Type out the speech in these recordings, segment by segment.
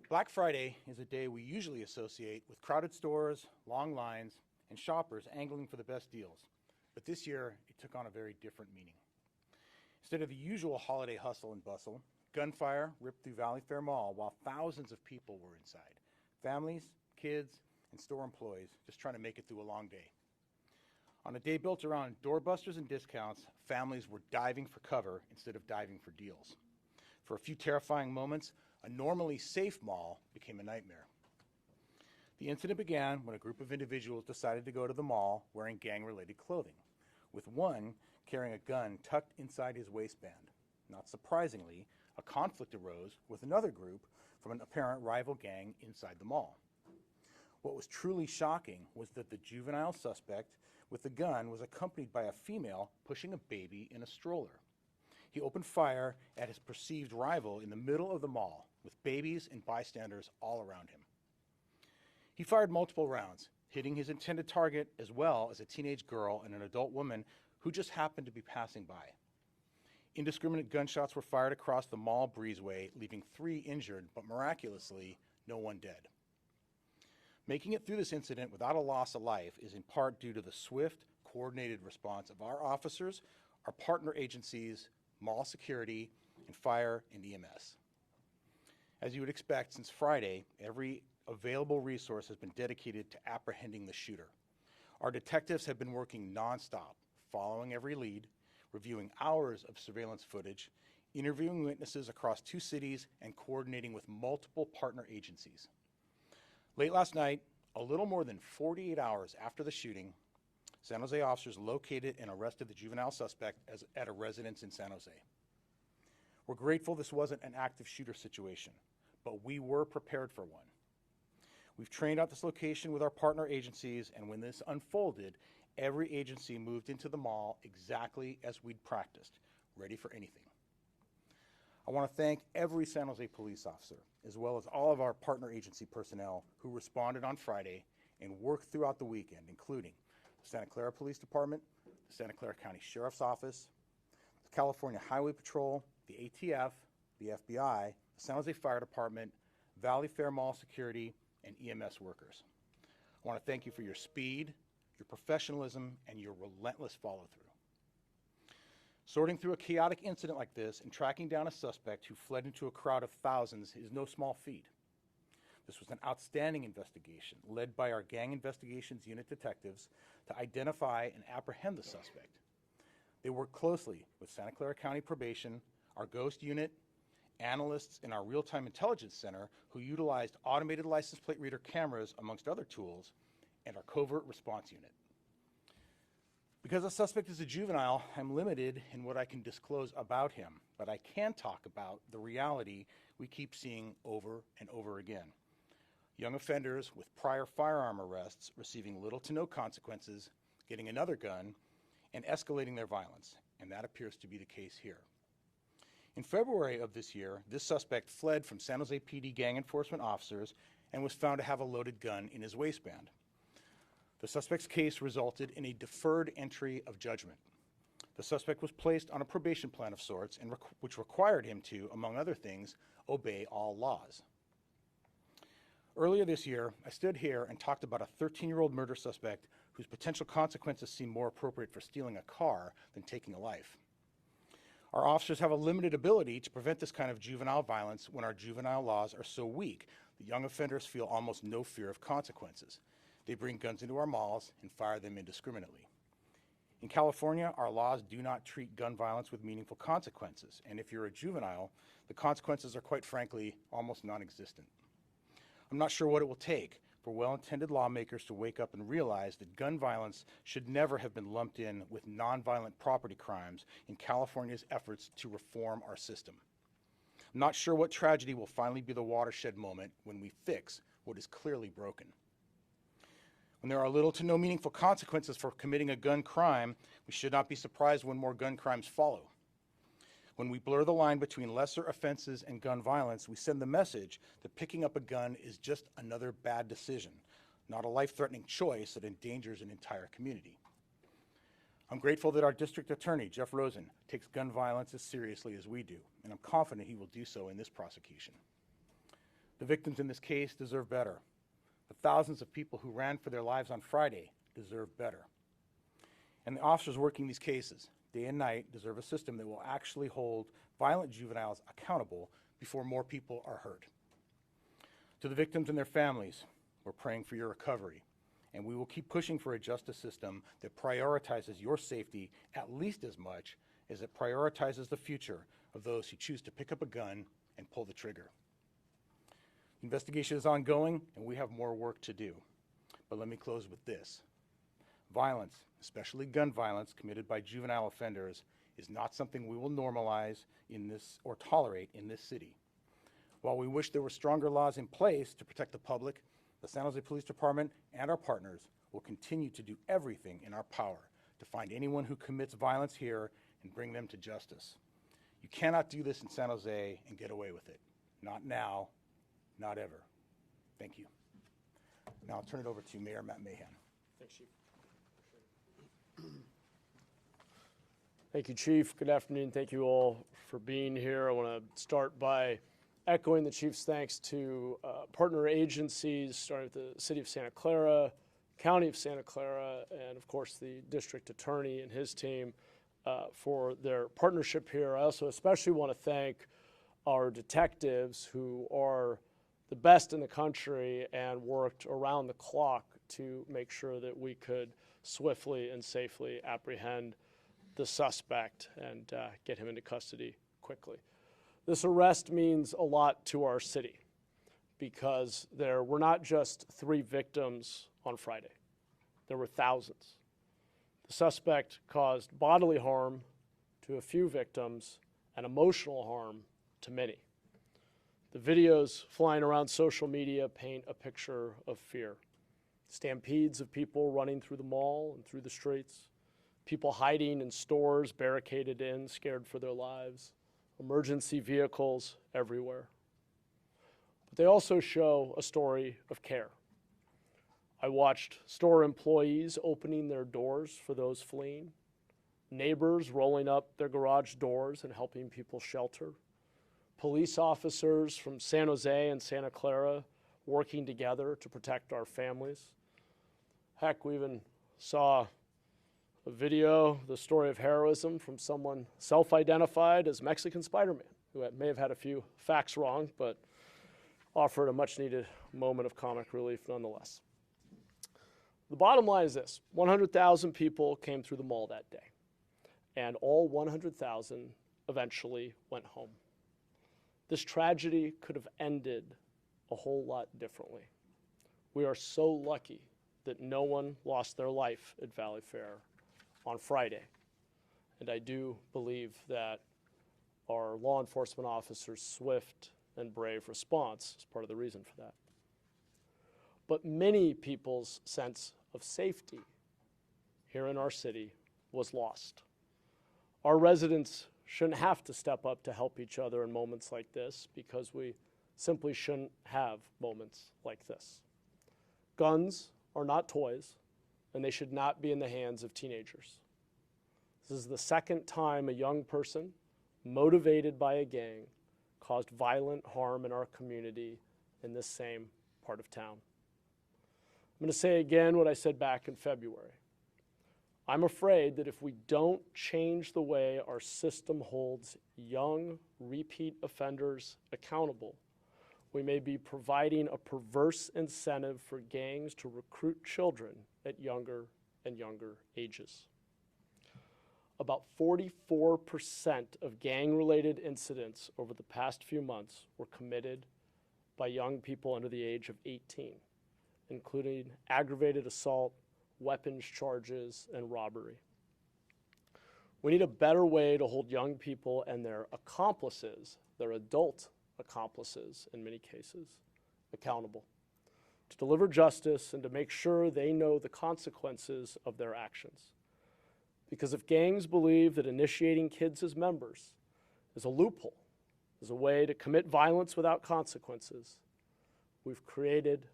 Black Friday is a day we usually associate with crowded stores, long lines, and shoppers angling for the best deals. But this year, it took on a very different meaning. Instead of the usual holiday hustle and bustle, gunfire ripped through Valley Fair Mall while thousands of people were inside. Families, kids, and store employees just trying to make it through a long day. On a day built around doorbusters and discounts, families were diving for cover instead of diving for deals. For a few terrifying moments, a normally safe mall became a nightmare. The incident began when a group of individuals decided to go to the mall wearing gang-related clothing, with one carrying a gun tucked inside his waistband. Not surprisingly, a conflict arose with another group from an apparent rival gang inside the mall. What was truly shocking was that the juvenile suspect with the gun was accompanied by a female pushing a baby in a stroller. He opened fire at his perceived rival in the middle of the mall, with babies and bystanders all around him. He fired multiple rounds, hitting his intended target as well as a teenage girl and an adult woman who just happened to be passing by. Indiscriminate gunshots were fired across the mall breezeway, leaving 3 injured, but miraculously, no one dead. Making it through this incident without a loss of life is in part due to the swift, coordinated response of our officers, our partner agencies, mall security, and fire and EMS. As you would expect, since Friday, every available resource has been dedicated to apprehending the shooter. Our detectives have been working nonstop, following every lead, reviewing hours of surveillance footage, interviewing witnesses across 2 cities, and coordinating with multiple partner agencies. Late last night, a little more than 48 hours after the shooting, San Jose officers located and arrested the juvenile suspect at a residence in San Jose. We're grateful this wasn't an active shooter situation, but we were prepared for one. We've trained out this location with our partner agencies, and when this unfolded, every agency moved into the mall exactly as we'd practiced, ready for anything. I want to thank every San Jose police officer, as well as all of our partner agency personnel who responded on Friday and worked throughout the weekend, including the Santa Clara Police Department, the Santa Clara County Sheriff's Office, the California Highway Patrol, the ATF, the FBI, the San Jose Fire Department, Valley Fair Mall Security, and EMS workers. I want to thank you for your speed, your professionalism, and your relentless follow-through. Sorting through a chaotic incident like this and tracking down a suspect who fled into a crowd of thousands is no small feat. This was an outstanding investigation led by our Gang Investigations Unit detectives to identify and apprehend the suspect. They worked closely with Santa Clara County Probation, our Ghost Unit, analysts in our Real-Time Intelligence Center who utilized automated license plate reader cameras amongst other tools, and our Covert Response Unit. Because the suspect is a juvenile, I'm limited in what I can disclose about him, but I can talk about the reality we keep seeing over and over again. Young offenders with prior firearm arrests receiving little to no consequences, getting another gun, and escalating their violence, and that appears to be the case here. In February of this year, this suspect fled from San Jose PD gang enforcement officers and was found to have a loaded gun in his waistband. The suspect's case resulted in a deferred entry of judgment. The suspect was placed on a probation plan of sorts, which required him to, among other things, obey all laws. Earlier this year, I stood here and talked about a 13-year-old murder suspect whose potential consequences seem more appropriate for stealing a car than taking a life. Our officers have a limited ability to prevent this kind of juvenile violence when our juvenile laws are so weak that young offenders feel almost no fear of consequences. They bring guns into our malls and fire them indiscriminately. In California, our laws do not treat gun violence with meaningful consequences, and if you're a juvenile, the consequences are quite frankly almost non-existent. I'm not sure what it will take for well-intended lawmakers to wake up and realize that gun violence should never have been lumped in with nonviolent property crimes in California's efforts to reform our system. I'm not sure what tragedy will finally be the watershed moment when we fix what is clearly broken. When there are little to no meaningful consequences for committing a gun crime, we should not be surprised when more gun crimes follow. When we blur the line between lesser offenses and gun violence, we send the message that picking up a gun is just another bad decision, not a life-threatening choice that endangers an entire community. I'm grateful that our district attorney, Jeff Rosen, takes gun violence as seriously as we do, and I'm confident he will do so in this prosecution. The victims in this case deserve better. The thousands of people who ran for their lives on Friday deserve better. And the officers working these cases, day and night, deserve a system that will actually hold violent juveniles accountable before more people are hurt. To the victims and their families, we're praying for your recovery, and we will keep pushing for a justice system that prioritizes your safety at least as much as it prioritizes the future of those who choose to pick up a gun and pull the trigger. The investigation is ongoing, and we have more work to do. But let me close with this. Violence, especially gun violence committed by juvenile offenders, is not something we will normalize in this or tolerate in this city. While we wish there were stronger laws in place to protect the public, the San Jose Police Department and our partners will continue to do everything in our power to find anyone who commits violence here and bring them to justice. You cannot do this in San Jose and get away with it. Not now, not ever. Thank you. Now I'll turn it over to Mayor Matt Mahan. Thanks, Chief. Thank you, Chief. Good afternoon. Thank you all for being here. I want to start by echoing the Chief's thanks to partner agencies, starting with the City of Santa Clara, County of Santa Clara, and of course the District Attorney and his team for their partnership here. I also especially want to thank our detectives who are the best in the country and worked around the clock to make sure that we could swiftly and safely apprehend the suspect and get him into custody quickly. This arrest means a lot to our city because there were not just 3 victims on Friday. There were thousands. The suspect caused bodily harm to a few victims and emotional harm to many. The videos flying around social media paint a picture of fear. Stampedes of people running through the mall and through the streets, people hiding in stores, barricaded in, scared for their lives, emergency vehicles everywhere. But they also show a story of care. I watched store employees opening their doors for those fleeing, neighbors rolling up their garage doors and helping people shelter, police officers from San Jose and Santa Clara working together to protect our families. Heck, we even saw a video, the story of heroism from someone self-identified as Mexican Spider-Man, who may have had a few facts wrong, but offered a much-needed moment of comic relief nonetheless. The bottom line is this: 100,000 people came through the mall that day, and all 100,000 eventually went home. This tragedy could have ended a whole lot differently. We are so lucky that no one lost their life at Valley Fair on Friday. And I do believe that our law enforcement officers' swift and brave response is part of the reason for that. But many people's sense of safety here in our city was lost. Our residents shouldn't have to step up to help each other in moments like this because we simply shouldn't have moments like this. Guns are not toys, and they should not be in the hands of teenagers. This is the second time a young person, motivated by a gang, caused violent harm in our community in this same part of town. I'm going to say again what I said back in February. I'm afraid that if we don't change the way our system holds young repeat offenders accountable, we may be providing a perverse incentive for gangs to recruit children at younger and younger ages. About 44% of gang-related incidents over the past few months were committed by young people under the age of 18, including aggravated assault, weapons charges, and robbery. We need a better way to hold young people and their accomplices, their adult accomplices in many cases, accountable, to deliver justice and to make sure they know the consequences of their actions. Because if gangs believe that initiating kids as members is a loophole, is a way to commit violence without consequences, we've created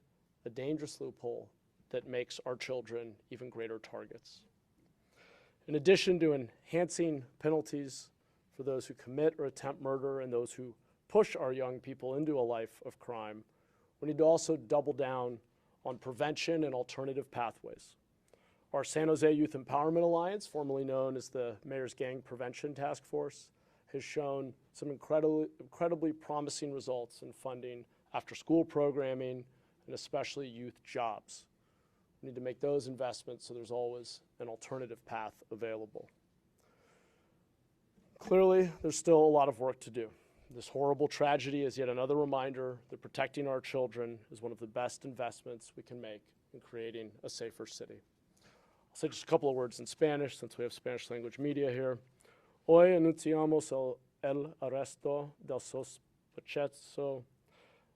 a dangerous loophole that makes our children even greater targets. In addition to enhancing penalties for those who commit or attempt murder and those who push our young people into a life of crime, we need to also double down on prevention and alternative pathways. Our San Jose Youth Empowerment Alliance, formerly known as the Mayor's Gang Prevention Task Force, has shown some incredibly promising results in funding after-school programming and especially youth jobs. We need to make those investments so there's always an alternative path available. Clearly, there's still a lot of work to do. This horrible tragedy is yet another reminder that protecting our children is one of the best investments we can make in creating a safer city. I'll say just a couple of words in Spanish since we have Spanish language media here. Hoy anunciamos el arresto del sospechoso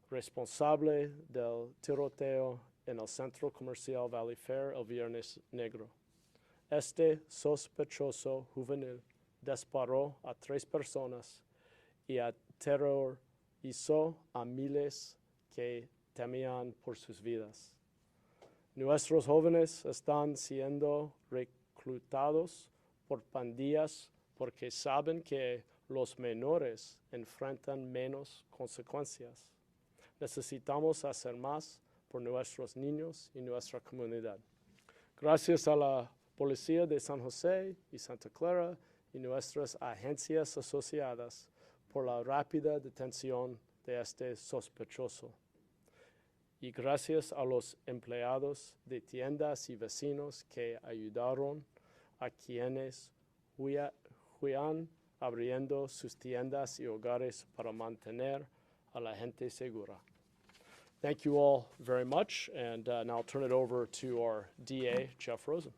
responsable del tiroteo en el Centro Comercial Valley Fair el Viernes Negro. Este sospechoso juvenil disparó a 3 personas y aterrorizó a miles que temían por sus vidas. Nuestros jóvenes están siendo reclutados por pandillas porque saben que los menores enfrentan menos consecuencias. Necesitamos hacer más por nuestros niños y nuestra comunidad. Gracias a la Policía de San José y Santa Clara y nuestras agencias asociadas por la rápida detención de este sospechoso. Y gracias a los empleados de tiendas y vecinos que ayudaron a quienes huían abriendo sus tiendas y hogares para mantener a la gente segura. Thank you all very much, and now I'll turn it over to our DA, Jeff Rosen.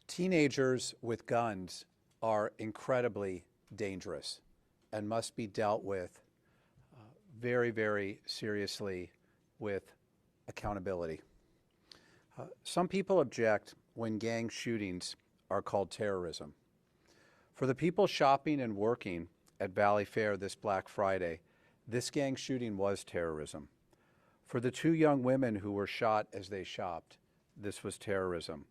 Teenagers with guns are incredibly dangerous and must be dealt with very, very seriously with accountability. Some people object when gang shootings are called terrorism. For the people shopping and working at Valley Fair this Black Friday, this gang shooting was terrorism. For the 2 young women who were shot as they shopped, this was terrorism.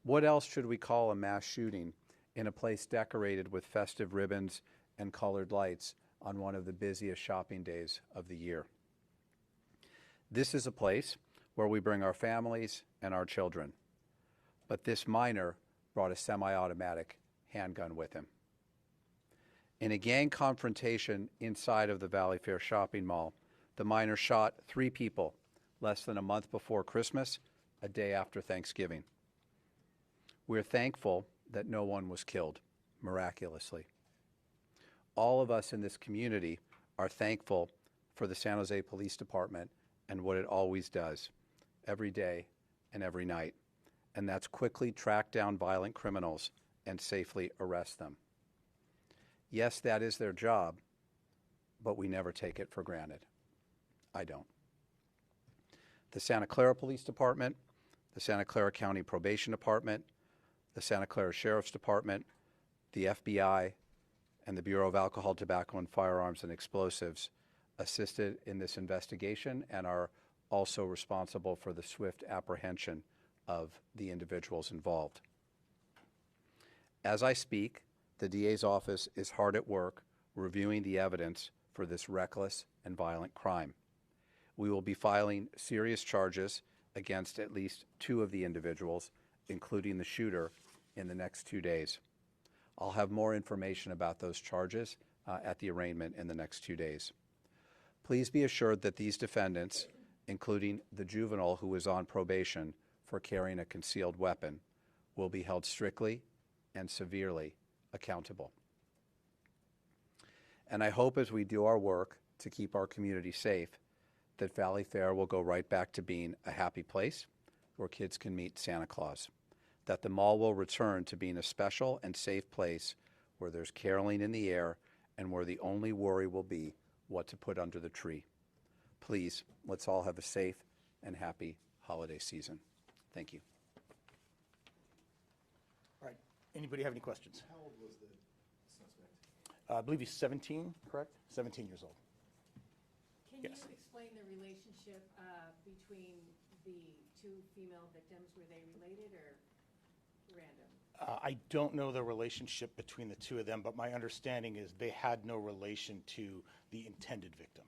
What else should we call a mass shooting in a place decorated with festive ribbons and colored lights on one of the busiest shopping days of the year? This is a place where we bring our families and our children. But this minor brought a semi-automatic handgun with him. In a gang confrontation inside of the Valley Fair shopping mall, the minor shot 3 people less than a month before Christmas, a day after Thanksgiving. We're thankful that no one was killed, miraculously. All of us in this community are thankful for the San Jose Police Department and what it always does, every day and every night, and that's quickly track down violent criminals and safely arrest them. Yes, that is their job, but we never take it for granted. I don't. The Santa Clara Police Department, the Santa Clara County Probation Department, the Santa Clara Sheriff's Department, the FBI, and the Bureau of Alcohol, Tobacco, and Firearms and Explosives assisted in this investigation and are also responsible for the swift apprehension of the individuals involved. As I speak, the DA's office is hard at work reviewing the evidence for this reckless and violent crime. We will be filing serious charges against at least 2 of the individuals, including the shooter, in the next 2 days. I'll have more information about those charges at the arraignment in the next 2 days. Please be assured that these defendants, including the juvenile who is on probation for carrying a concealed weapon, will be held strictly and severely accountable. And I hope as we do our work to keep our community safe, that Valley Fair will go right back to being a happy place where kids can meet Santa Claus, that the mall will return to being a special and safe place where there's caroling in the air and where the only worry will be what to put under the tree. Please, let's all have a safe and happy holiday season. Thank you. All right. Anybody have any questions? How old was the suspect? I believe he's 17, correct? 17 years old. Can Yes. you explain the relationship between the 2 female victims? Were they related or? I don't know the relationship between the two of them, but my understanding is they had no relation to the intended victim.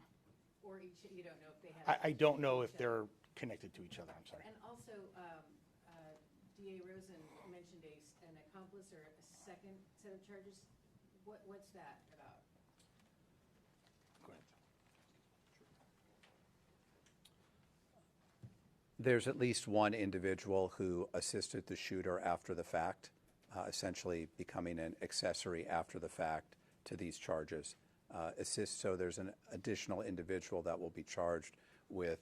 Or each, you don't know if they have. I don't know if they're connected to each other, I'm sorry. And also, DA Rosen mentioned an accomplice or a second set of charges. What's that about? Go ahead. There's at least one individual who assisted the shooter after the fact, essentially becoming an accessory after the fact to these charges. So there's an additional individual that will be charged with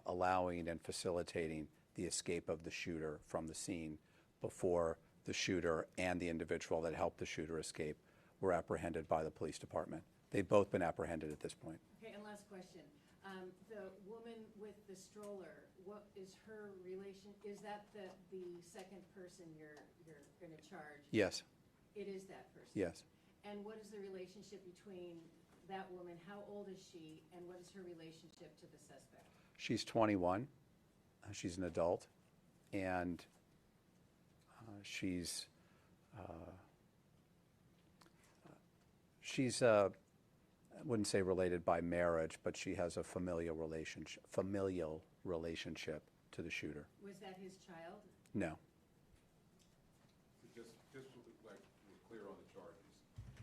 allowing and facilitating the escape of the shooter from the scene before the shooter and the individual that helped the shooter escape were apprehended by the police department. They've both been apprehended at this point. Okay, and last question. The woman with the stroller, what is her relation? Is that the second person you're going to charge? Yes, It is that person? yes. And what is the relationship between that woman? How old is she? And what is her relationship to the suspect? She's 21. She's an adult. And she's I wouldn't say related by marriage, but she has a familial relationship to the shooter. Was that his child? No. So just like we're clear on the charges,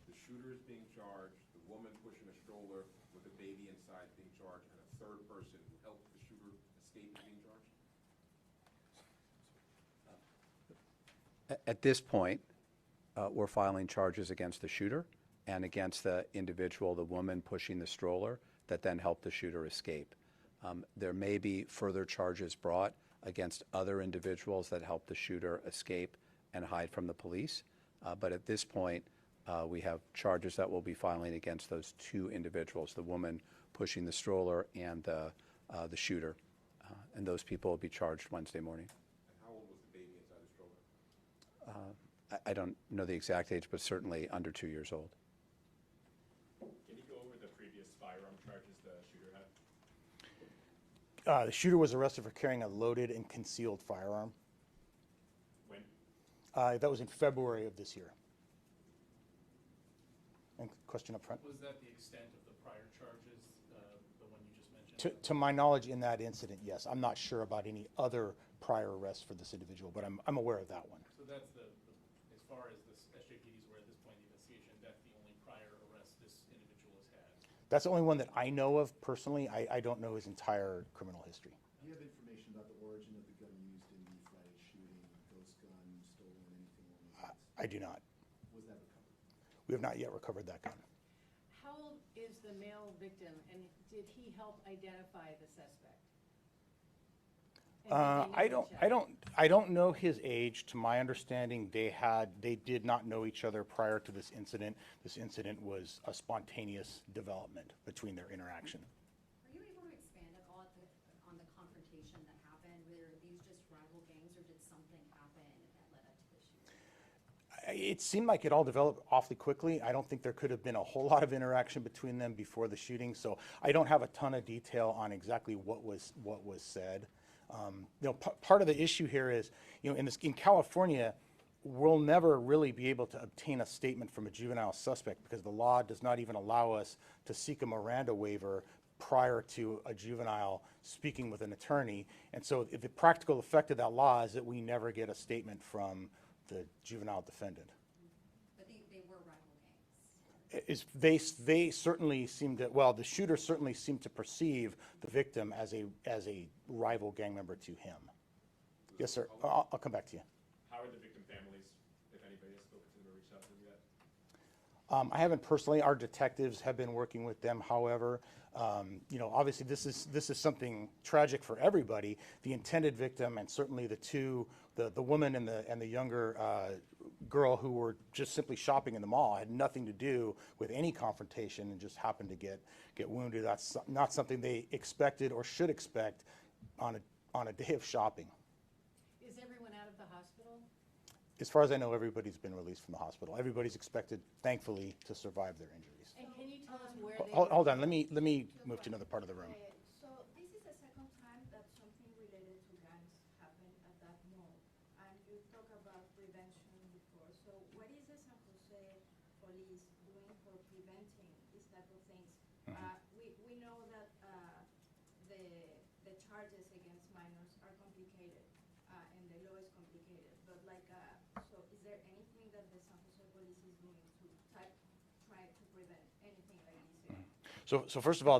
the shooter is being charged, the woman pushing a stroller with a baby inside being charged, and a third person who helped the shooter escape is being charged? At this point, we're filing charges against the shooter and against the individual, the woman pushing the stroller, that then helped the shooter escape. There may be further charges brought against other individuals that helped the shooter escape and hide from the police. But at this point, we have charges that we'll be filing against those two individuals, the woman pushing the stroller and the shooter. And those people will be charged Wednesday morning. And how old was the baby inside the stroller? I don't know the exact age, but certainly under 2 years old. Can you go over the previous firearm charges the shooter had? The shooter was arrested for carrying a loaded and concealed firearm. When? That was in February of this year. And question up front? Was that the extent of the prior charges, the one you just mentioned? To my knowledge, in that incident, yes. I'm not sure about any other prior arrests for this individual, but I'm aware of that one. So that's as far as the SJPDs were at this point in the investigation, that's the only prior arrest this individual has had? That's the only one that I know of personally. I don't know his entire criminal history. Do you have information about the origin of the gun used in the Friday shooting, ghost gun, stolen, anything along those lines? I do not. Was that recovered? We have not yet recovered that gun. How old is the male victim, and did he help identify the suspect? And did they know each other? I don't know his age. To my understanding, they did not know each other prior to this incident. This incident was a spontaneous development between their interaction. Are you able to expand at all on the confrontation that happened? Were these just rival gangs, or did something happen that led up to the shooting? It seemed like it all developed awfully quickly. I don't think there could have been a whole lot of interaction between them before the shooting, so I don't have a ton of detail on exactly what was said. Part of the issue here is, in California, we'll never really be able to obtain a statement from a juvenile suspect because the law does not even allow us to seek a Miranda waiver prior to a juvenile speaking with an attorney. And so the practical effect of that law is that we never get a statement from the juvenile defendant. But they were rival gangs. They certainly seemed to, well, the shooter certainly seemed to perceive the victim as a rival gang member to him. Yes, sir. I'll come back to you. How are the victim families, if anybody has spoken to them or reached out to them yet? I haven't personally. Our detectives have been working with them. However, obviously this is something tragic for everybody. The intended victim, and certainly the woman and the younger girl who were just simply shopping in the mall, had nothing to do with any confrontation and just happened to get wounded. That's not something they expected or should expect on a day of shopping. Is everyone out of the hospital? As far as I know, everybody's been released from the hospital. Everybody's expected, thankfully, to survive their injuries. And can you tell us where they Hold on, let me move to another part of the room. So this is the second time that something related to gangs happened at that mall. And you talk about prevention before. So what is the San Jose police doing for preventing these type of things? We know that the charges against minors are complicated, and the law is complicated. But like, so is there anything that the San Jose police is doing to try to prevent anything like this? So first of all,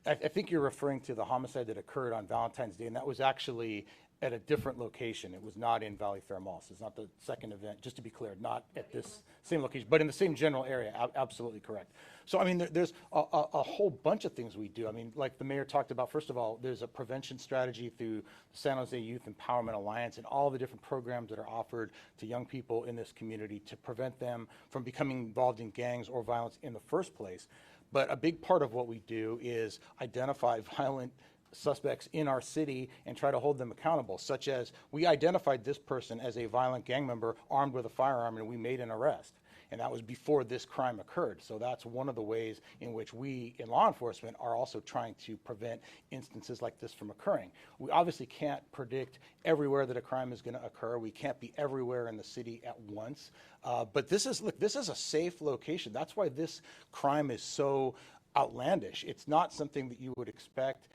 I think you're referring to the homicide that occurred on Valentine's Day, and that was actually at a different location. It was not in Valley Fair Mall. So it's not the second event, just to be clear, not at this same location, but in the same general area. Absolutely correct. So, I mean, there's a whole bunch of things we do. I mean, like the mayor talked about, first of all, there's a prevention strategy through the San Jose Youth Empowerment Alliance and all the different programs that are offered to young people in this community to prevent them from becoming involved in gangs or violence in the first place. But a big part of what we do is identify violent suspects in our city and try to hold them accountable, such as we identified this person as a violent gang member armed with a firearm, and we made an arrest. And that was before this crime occurred. So that's one of the ways in which we in law enforcement are also trying to prevent instances like this from occurring. We obviously can't predict everywhere that a crime is going to occur. We can't be everywhere in the city at once. But this is a safe location. That's why this crime is so outlandish. It's not something that you would expect